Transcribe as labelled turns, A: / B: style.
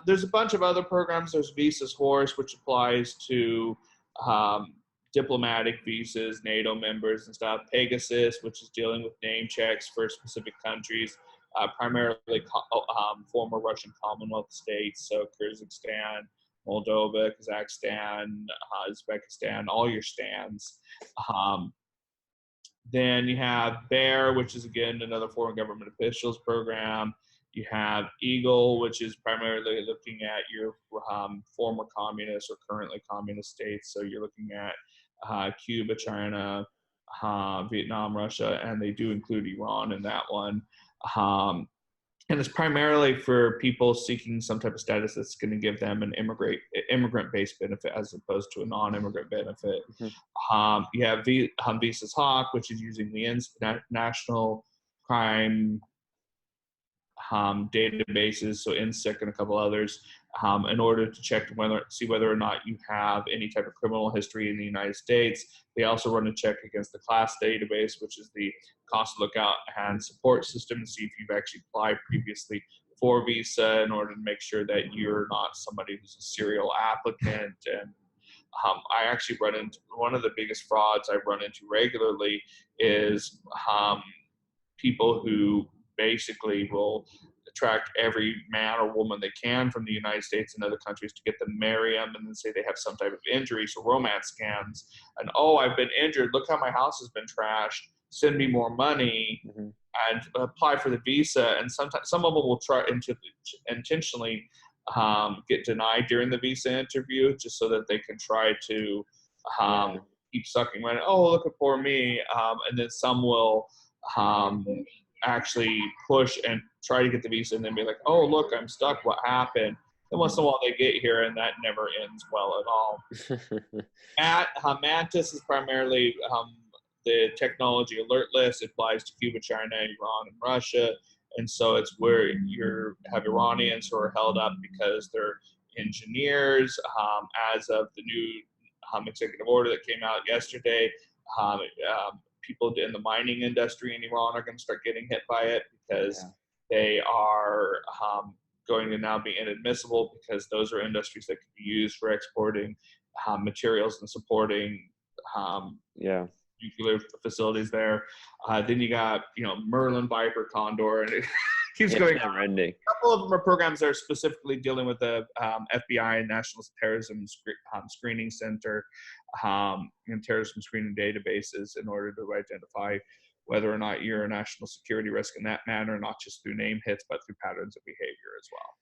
A: There's a bunch of other programs. There's Visa's Horse, which applies to um, diplomatic visas, NATO members and stuff. Pegasus, which is dealing with name checks for specific countries, primarily former Russian Commonwealth states, so Kyrgyzstan, Moldova, Kazakhstan, Uzbekistan, all your stands. Then you have BEAR, which is, again, another foreign government officials program. You have EAGLE, which is primarily looking at your former communist or currently communist states. So you're looking at Cuba, China, Vietnam, Russia, and they do include Iran in that one. And it's primarily for people seeking some type of status that's going to give them an immigrant-based benefit as opposed to a non-immigrant benefit. Mm-hmm. You have Visa's Hawk, which is using the national crime databases, so NSIC and a couple others, in order to check see whether or not you have any type of criminal history in the United States. They also run a check against the CLASS database, which is the Constant Lookout and Support System, to see if you've actually applied previously for visa, in order to make sure that you're not somebody who's a serial applicant. And I actually run into one of the biggest frauds I run into regularly is people who basically will attract every man or woman they can from the United States and other countries to get them marry them, and then say they have some type of injury, so romance scams. And, oh, I've been injured, look how my house has been trashed, send me more money. Mm-hmm. And apply for the visa. And sometimes some of them will try intentionally get denied during the visa interview, just so that they can try to keep sucking money. Oh, look at poor me. And then some will actually push and try to get the visa and then be like, oh, look, I'm stuck. What happened? And once in a while they get here, and that never ends well at all. Mantis is primarily the technology alert list. It applies to Cuba, China, Iran, and Russia. And so it's where you have Iranians who are held up because they're engineers. As of the new executive order that came out yesterday, people in the mining industry in Iran are going to start getting hit by it, because they are going to now be inadmissible, because those are industries that can be used for exporting materials and supporting nuclear facilities there. Then you got, Merlin, Viper, Condor, and it keeps going on. A couple of them are programs that are specifically dealing with the FBI and National Terrorism Screening Center and terrorism screening databases, in order to identify whether or not you're a national security risk in that manner, not just through name hits, but through patterns of behavior as well.